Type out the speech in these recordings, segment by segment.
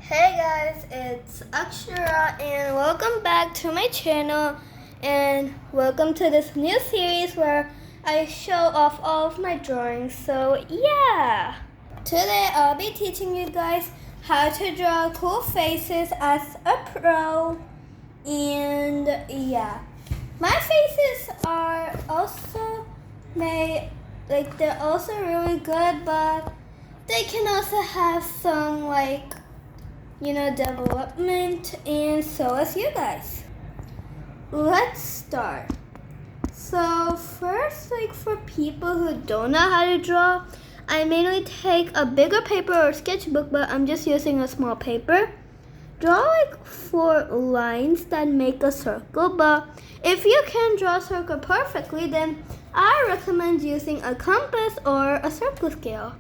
Hey guys, it's Akshara and welcome back to my channel and welcome to this new series where I show off all of my drawings. So yeah, today I'll be teaching you guys how to draw cool faces as a pro. And yeah, my faces are also made, they're also really good, but they can also have some development, and so as you guys. Let's start. So first, for people who don't know how to draw, I mainly take a bigger paper or sketchbook, but I'm just using a small paper. Draw 4 lines that make a circle, but if you can draw a circle perfectly, then I recommend using a compass or a circle scale.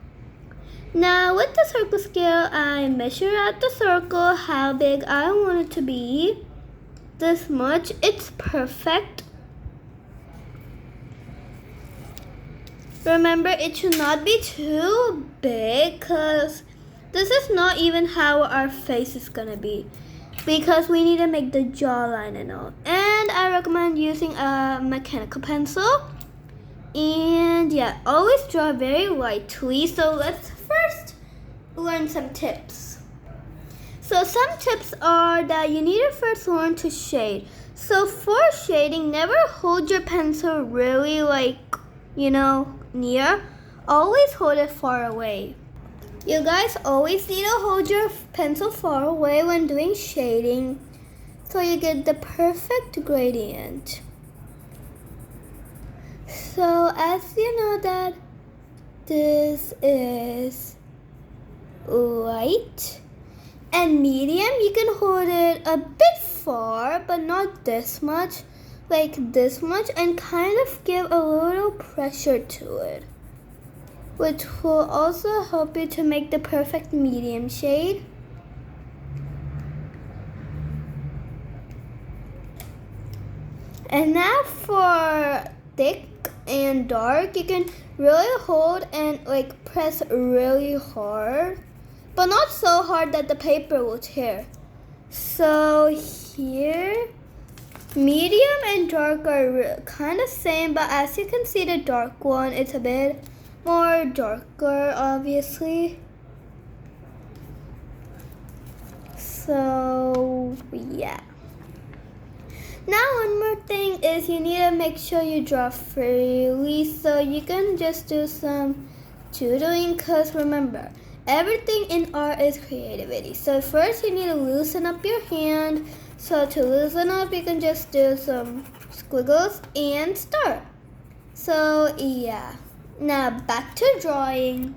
Now with the circle scale, I measure out the circle how big I want it to be. This much, it's perfect. Remember, it should not be too big because this is not even how our face is gonna be, because we need to make the jawline and all. And I recommend using a mechanical pencil. And yeah, always draw very lightly. So let's first learn some tips. So some tips are that you need to first learn to shade. So for shading, never hold your pencil really near. Always hold it far away. You guys always need to hold your pencil far away when doing shading so you get the perfect gradient. So as you know that this is light and medium, you can hold it a bit far, but not this much, like this much, and kind of give a little pressure to it, which will also help you to make the perfect medium shade. And now for thick and dark, you can really hold and press really hard, but not so hard that the paper will tear. So here, medium and dark are kind of same, but as you can see, the dark one, it's a bit more darker, obviously. So yeah. Now one more thing is you need to make sure you draw freely, so you can just do some doodling, because remember, everything in art is creativity. So first you need to loosen up your hand. So to loosen up, you can just do some squiggles and start. So yeah, now back to drawing.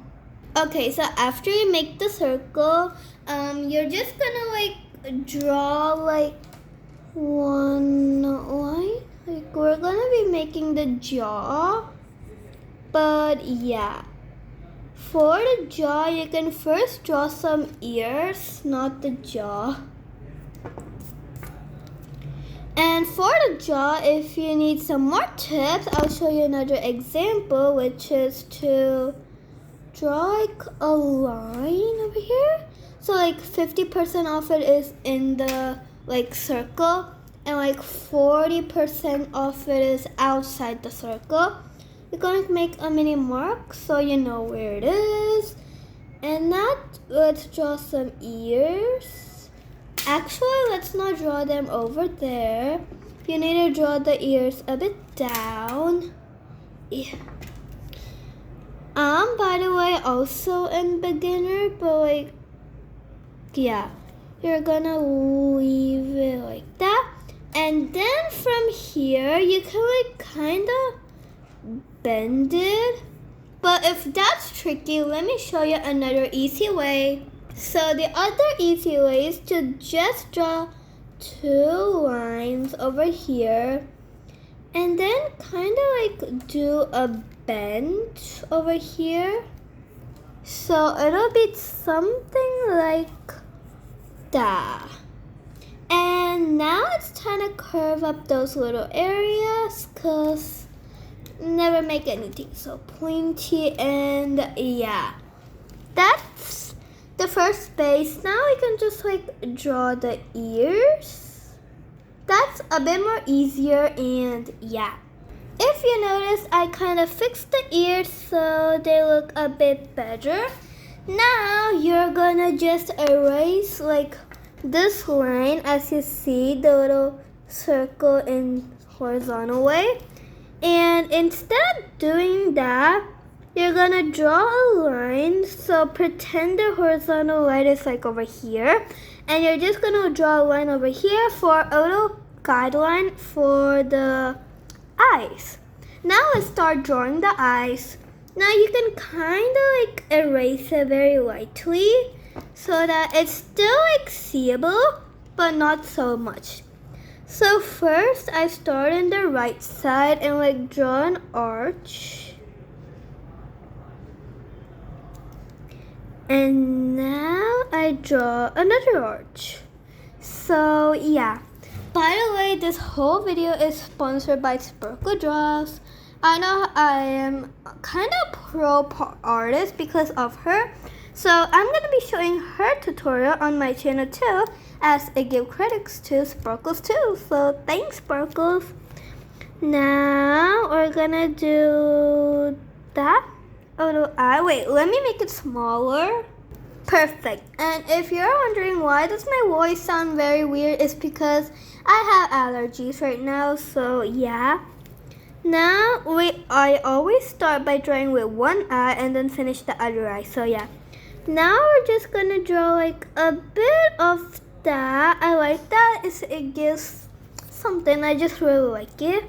Okay, so after you make the circle, you're just gonna draw one line. We're gonna be making the jaw, but yeah, for the jaw you can first draw some ears, not the jaw. And for the jaw, if you need some more tips, I'll show you another example, which is to draw a line over here. So 50% of it is in the circle, and 40% of it is outside the circle. You're going to make a mini mark so you know where it is. And now let's draw some ears. Actually, let's not draw them over there. You need to draw the ears a bit down. Yeah. By the way, also in beginner, but yeah, you're gonna leave it like that. And then from here, you can kind of bend it. But if that's tricky, let me show you another easy way. So the other easy way is to just draw 2 lines over here, and then kind of do a bend over here. So it'll be something like that. And now it's time to curve up those little areas, because never make anything so pointy. And yeah, that's the first base. Now we can just like draw the ears. That's a bit more easier, and yeah. If you notice, I kind of fixed the ears so they look a bit better. Now you're gonna just erase like this line, as you see the little circle in horizontal way. And instead of doing that, you're gonna draw a line. So pretend the horizontal line is like over here, and you're just gonna draw a line over here for a little guideline for the eyes. Now let's start drawing the eyes. Now you can kind of like erase it very lightly so that it's still like seeable but not so much. So first I start on the right side and like draw an arch. And now I draw another arch. So yeah. By the way, this whole video is sponsored by Sparkle Draws. I know I am kind of pro artist because of her. So I'm going to be showing her tutorial on my channel too, as I give credits to Sparkles too. So thanks, Sparkles. Now we're going to do that. Wait, let me make it smaller. Perfect. And if you're wondering why does my voice sound very weird, it's because I have allergies right now, so yeah. Now I always start by drawing with one eye and then finish the other eye, so yeah. Now we're just gonna draw like a bit of that. I like that, it gives something, I just really like it.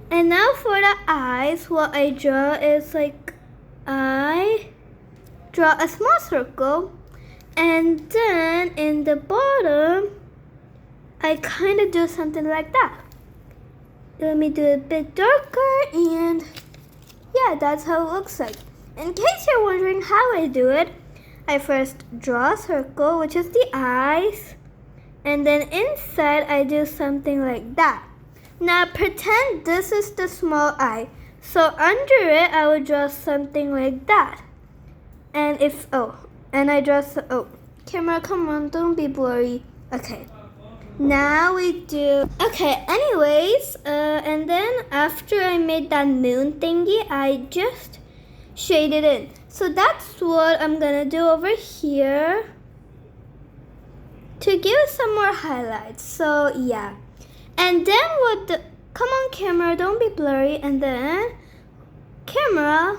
And now for the eyes, what I draw is like, I draw a small circle, and then in the bottom I kind of do something like that. Let me do it a bit darker, and yeah, that's how it looks like. In case you're wondering how I do it, I first draw a circle, which is the eyes, and then inside I do something like that. Now pretend this is the small eye, so under it I will draw something like that. And I draw camera, come on, don't be blurry. Okay. Now we do, anyways, and then after I made that moon thingy, I just shaded in. So that's what I'm gonna do over here to give some more highlights. So yeah. And then come on camera, don't be blurry, and then camera.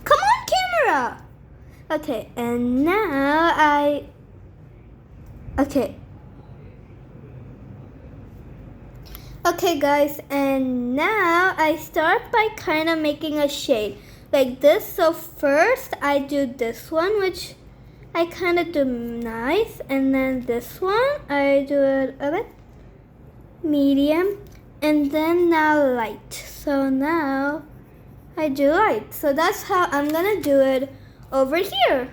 Come on camera! Okay, and now Okay guys, and now I start by kind of making a shade like this. So first I do this one, which I kind of do nice, and then this one I do it a bit medium, and then now light. So now I do light. So that's how I'm gonna do it over here.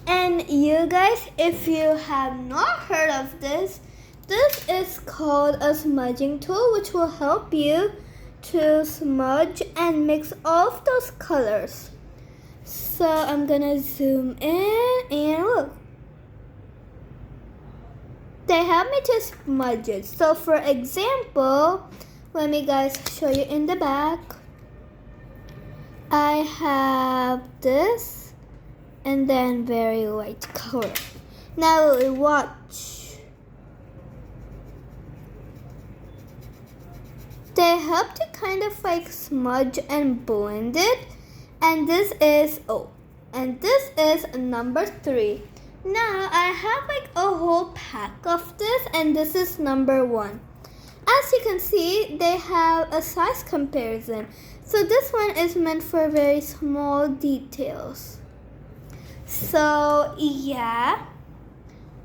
And you guys, if you have not heard of this is called a smudging tool, which will help you to smudge and mix all of those colors. So I'm gonna zoom in and look. They help me to smudge it. So for example, let me guys show you in the back. I have this and then very light color. Now watch. They help to kind of like smudge and blend it. And this is number 3. Now I have like a whole pack of this, and this is number 1. As you can see, they have a size comparison. So this one is meant for very small details. So yeah,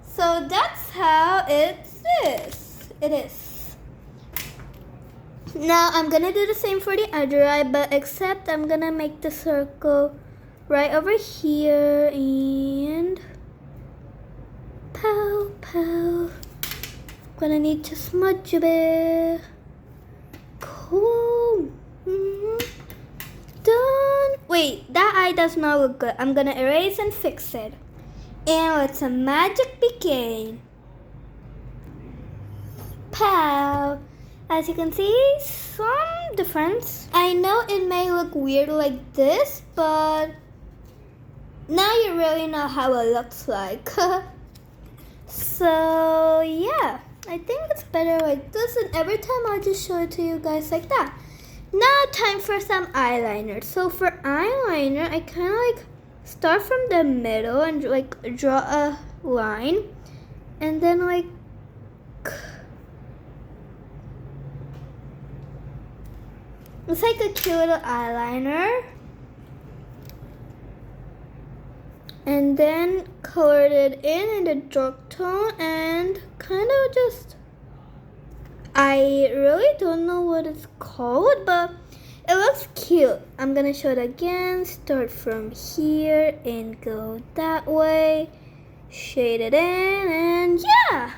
so that's how it is. Now I'm gonna do the same for the other eye, but except I'm gonna make the circle right over here, and pow. Gonna need to smudge a bit. cool. Done. Wait, that eye does not look good. I'm gonna erase and fix it. And let's magic begin. Pow! As you can see, some difference. I know it may look weird like this, but now you really know how it looks like. So yeah, I think it's better like this, and every time I'll just show it to you guys like that. Now time for some eyeliner. So for eyeliner, I kind of like start from the middle and like draw a line, and then like it's like a cute little eyeliner. And then colored it in the dark tone and kind of just, I really don't know what it's called, but it looks cute. I'm gonna show it again. Start from here and go that way. Shade it in and yeah.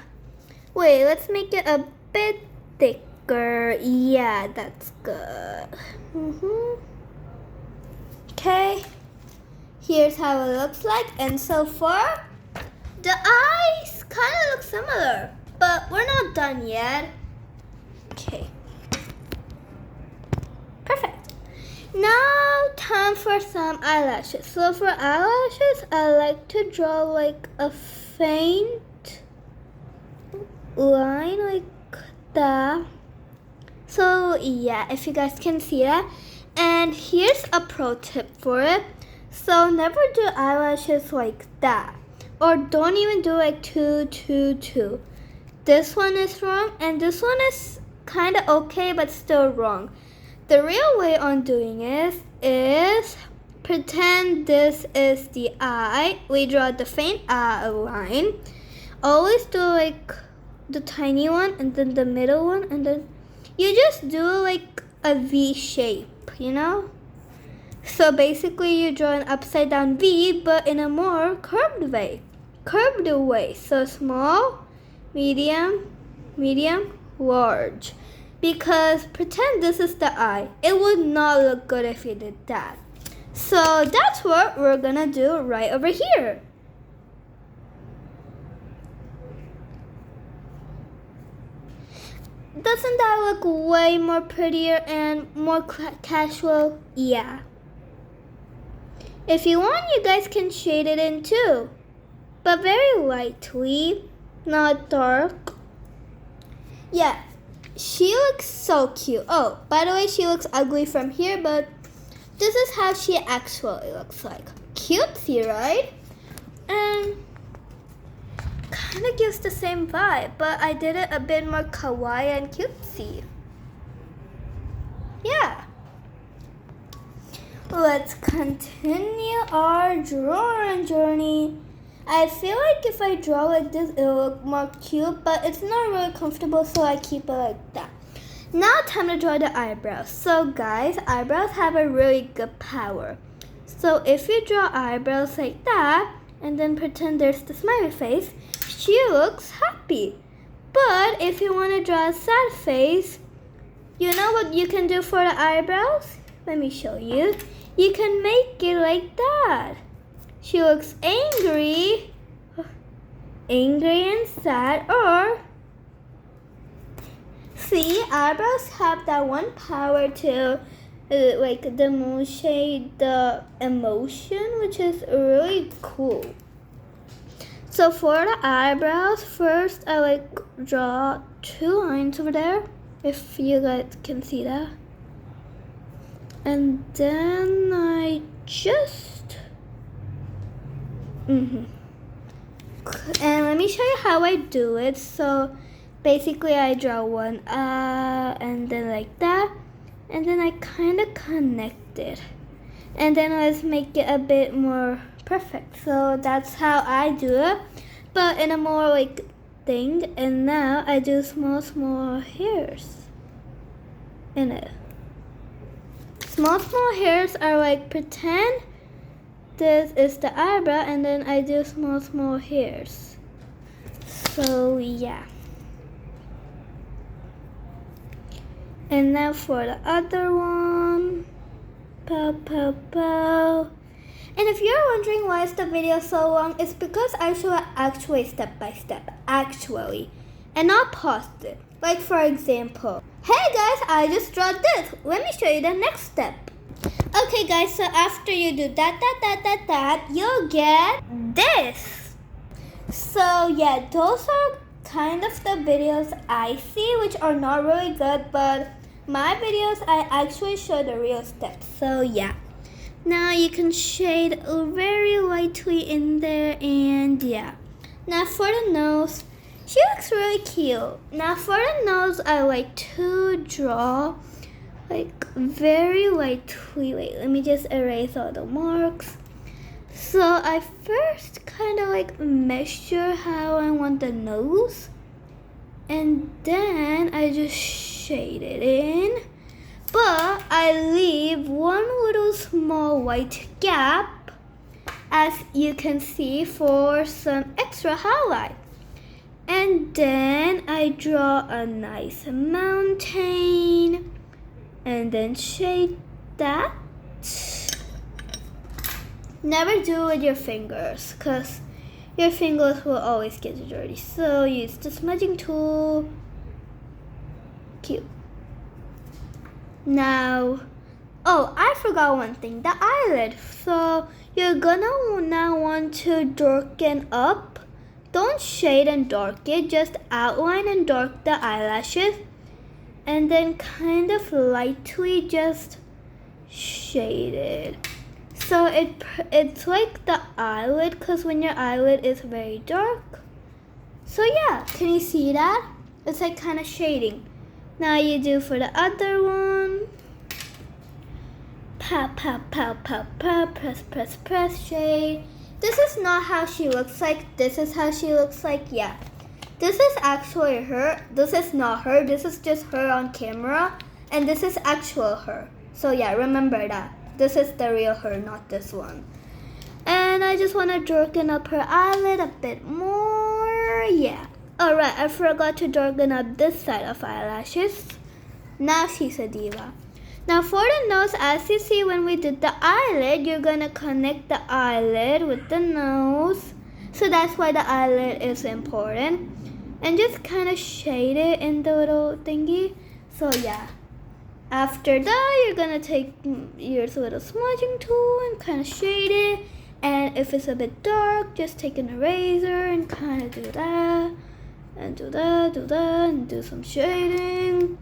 Wait, let's make it a bit thicker. Yeah, that's good. Okay. Here's how it looks like, and so far, the eyes kind of look similar, but we're not done yet. Okay. Perfect. Now, time for some eyelashes. So for eyelashes, I like to draw like a faint line like that. So yeah, if you guys can see that. And here's a pro tip for it. So never do eyelashes like that, or don't even do like 2, 2, 2. This one is wrong, and this one is kind of okay, but still wrong. The real way on doing it is pretend this is the eye. We draw the faint eye line. Always do like the tiny one, and then the middle one, and then you just do like a V shape, you know? So basically you draw an upside down V, but in a more curved way. So small, medium, large. Because pretend this is the eye. It would not look good if you did that. So that's what we're gonna do right over here. Doesn't that look way more prettier and more casual? Yeah. If you want, you guys can shade it in too, but very lightly, not dark. Yeah, she looks so cute. Oh, by the way, she looks ugly from here, but this is how she actually looks like. Cutesy, right? And kind of gives the same vibe, but I did it a bit more kawaii and cutesy. Yeah. Let's continue our drawing journey. I feel like if I draw like this, it'll look more cute, but it's not really comfortable, so I keep it like that. Now time to draw the eyebrows. So guys, eyebrows have a really good power. So if you draw eyebrows like that, and then pretend there's the smiley face, she looks happy. But if you want to draw a sad face, you know what you can do for the eyebrows? Let me show you. You can make it like that. She looks angry and sad, or see, eyebrows have that one power to like demonstrate the emotion, which is really cool. So for the eyebrows, first I like draw 2 lines over there, if you guys can see that. And then I just and let me show you how I do it. So basically I draw one and then like that, and then I kind of connect it, and then let's make it a bit more perfect. So that's how I do it, but in a more like thing. And now I do small hairs in it. Small hairs are like, pretend this is the eyebrow, and then I do small hairs. So yeah. And now for the other one. Pow, pow, pow. And if you're wondering why is the video so long, it's because I show it actually step by step, actually. And not paused it. Like for example, hey guys, I just draw this. Let me show you the next step. Okay guys, so after you do that, you'll get this. So yeah, those are kind of the videos I see, which are not really good, but my videos, I actually show the real steps. So yeah. Now you can shade very lightly in there, and yeah. Now for the nose, she looks really cute. Now for the nose, I like to draw like very lightly. Wait, let me just erase all the marks. So I first kind of like measure how I want the nose, and then I just shade it in. But I leave one little small white gap, as you can see, for some extra highlight. And then I draw a nice mountain and then shade that. Never do it with your fingers, because your fingers will always get dirty. So use the smudging tool. Cute. Now, oh, I forgot one thing, the eyelid. So you're gonna now want to darken up. Don't shade and darken, just outline and dark the eyelashes. And then kind of lightly just shade it. So it's like the eyelid, because when your eyelid is very dark. So yeah, can you see that? It's like kind of shading. Now you do for the other one. Pow, pow, pow, pow, pow, press, press, press, shade. This is not how she looks like. This is how she looks like, yeah. This is actually her. This is not her. This is just her on camera. And this is actual her. So yeah, remember that. This is the real her, not this one. And I just want to darken up her eyelid a bit more, yeah. Alright, I forgot to darken up this side of eyelashes. Now she's a diva. Now for the nose, as you see when we did the eyelid, you're gonna connect the eyelid with the nose. So that's why the eyelid is important. And just kind of shade it in the little thingy. So yeah. After that, you're gonna take your little smudging tool and kind of shade it. And if it's a bit dark, just take an eraser and kind of do that. And do that, and do some shading,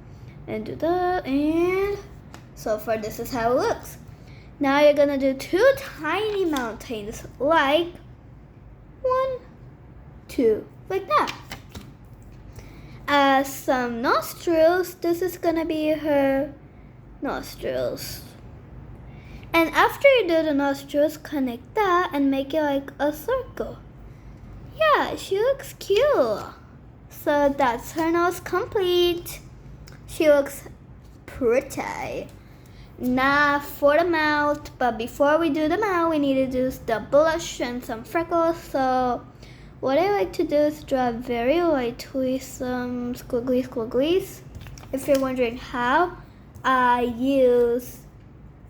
and do that, and so far this is how it looks. Now you're gonna do two tiny mountains, like 1, 2, like that. Some nostrils, this is gonna be her nostrils. And after you do the nostrils, connect that and make it like a circle. Yeah, she looks cute. So that's her nose complete. She looks pretty. Now for the mouth, but before we do the mouth, we need to do the blush and some freckles. So what I like to do is draw very lightly some squigglies. If you're wondering how, I use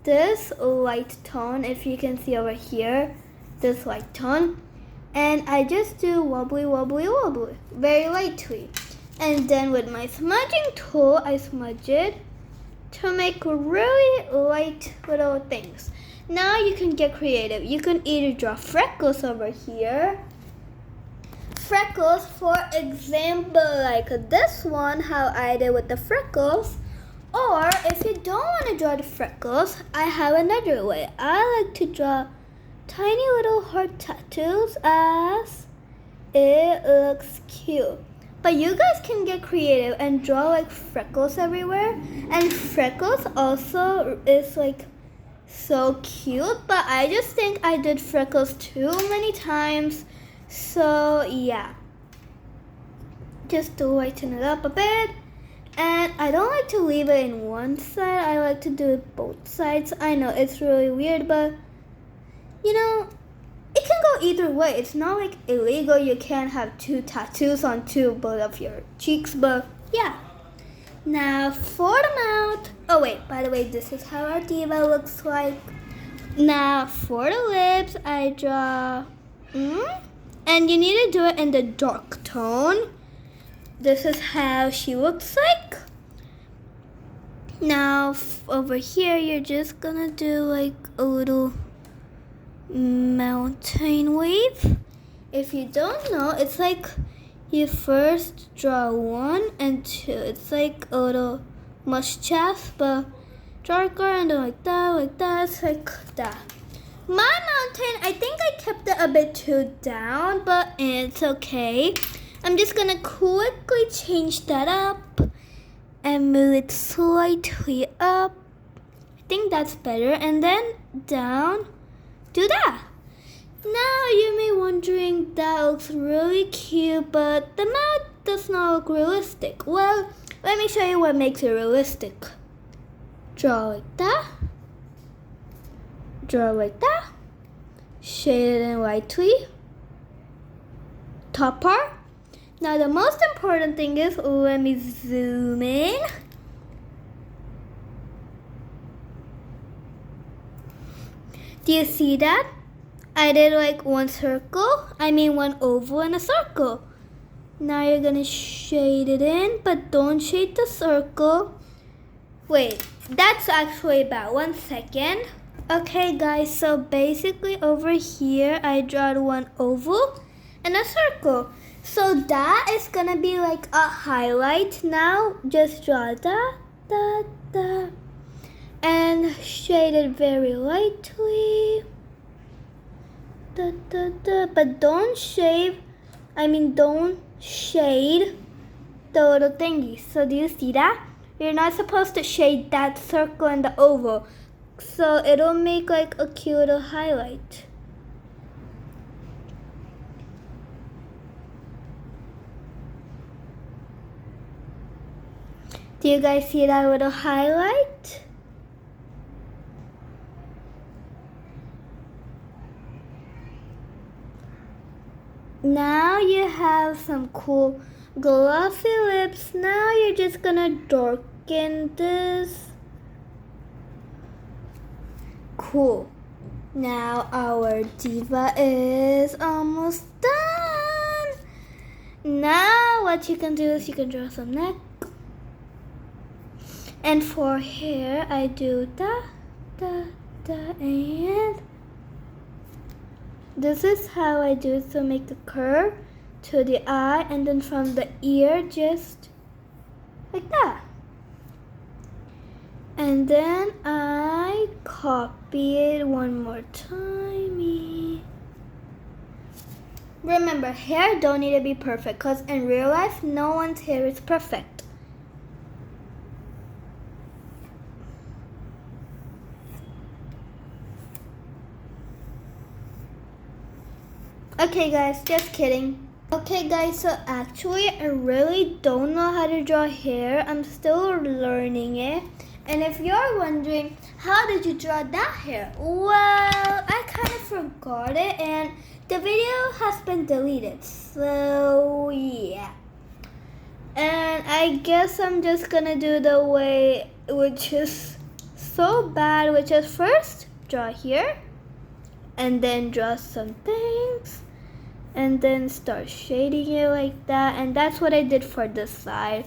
this light tone, if you can see over here, this light tone. And I just do wobbly, very lightly. And then with my smudging tool, I smudge it to make really light little things. Now you can get creative. You can either draw freckles over here. Freckles, for example, like this one, how I did with the freckles. Or if you don't want to draw the freckles, I have another way. I like to draw tiny little heart tattoos, as it looks cute. But you guys can get creative and draw like freckles everywhere. And freckles also is like so cute, but I just think I did freckles too many times. So yeah, just to lighten it up a bit. And I don't like to leave it in one side. I like to do it both sides. I know it's really weird, but you know, it can go either way. It's not like illegal. You can't have two tattoos on both of your cheeks, but yeah. Now for the mouth. Oh wait, by the way, this is how our diva looks like. Now for the lips, I draw, and you need to do it in the dark tone. This is how she looks like. Now over here, you're just gonna do like a little mountain wave. If you don't know, it's like you first draw 1 and 2. It's like a little mustache, but darker, and then like that. It's like that. My mountain, I think I kept it a bit too down, but it's okay. I'm just gonna quickly change that up and move it slightly up. I think that's better. And then down, do that. Now you may be wondering, that looks really cute, but the mouth does not look realistic. Well, let me show you what makes it realistic. Draw like that. Draw like that. Shade it in lightly. Top part. Now the most important thing is, let me zoom in. Do you see that? I did like one oval and a circle. Now you're gonna shade it in, but don't shade the circle. Wait, that's actually about 1 second. Okay guys, so basically over here I drew one oval and a circle. So that is gonna be like a highlight. Now just draw that, and shade it very lightly. But don't shade the little thingy. So do you see that? You're not supposed to shade that circle and the oval. So it'll make like a cute little highlight. Do you guys see that little highlight? Now you have some cool glossy lips. Now you're just gonna darken this. Cool. Now our diva is almost done. Now what you can do is you can draw some neck. And for hair, I do and this is how I do it. So make a curve to the eye, and then from the ear, just like that. And then I copy it one more time. Remember, hair don't need to be perfect, because in real life, no one's hair is perfect. Okay guys, just kidding. Okay guys, so actually I really don't know how to draw hair. I'm still learning it. And if you're wondering, how did you draw that hair? Well, I kind of forgot it and the video has been deleted. So yeah. And I guess I'm just gonna do the way which is so bad, which is first draw here and then draw some things. And then start shading it like that, and that's what I did for this side.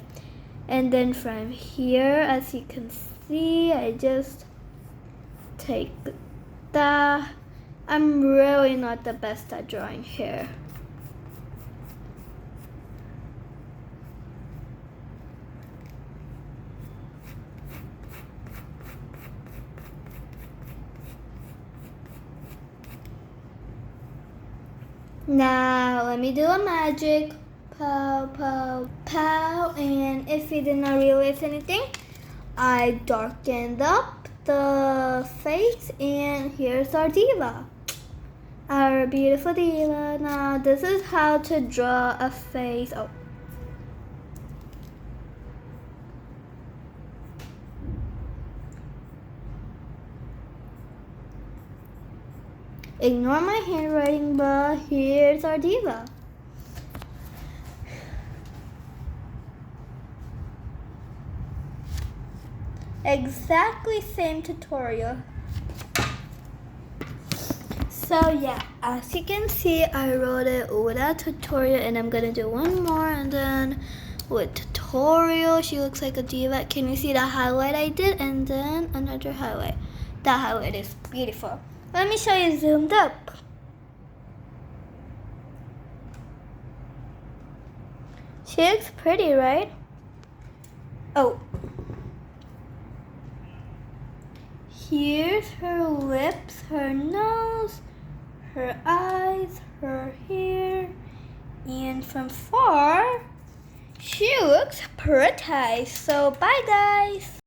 And then from here, as you can see, I just take that. I'm really not the best at drawing hair. Now let me do a magic. Pow, pow, pow. And if you did not realize anything, I darkened up the face, and here's our diva. Our beautiful diva. Now this is how to draw a face. Oh. Ignore my handwriting, but here's our diva. exactly same tutorial. So yeah, as you can see, I wrote it without tutorial, and I'm gonna do one more, and then with tutorial, she looks like a diva. Can you see the highlight I did? And then another highlight. That highlight is beautiful. Let me show you zoomed up. She looks pretty, right? Oh. Here's her lips, her nose, her eyes, her hair, and from far, she looks pretty. So bye guys.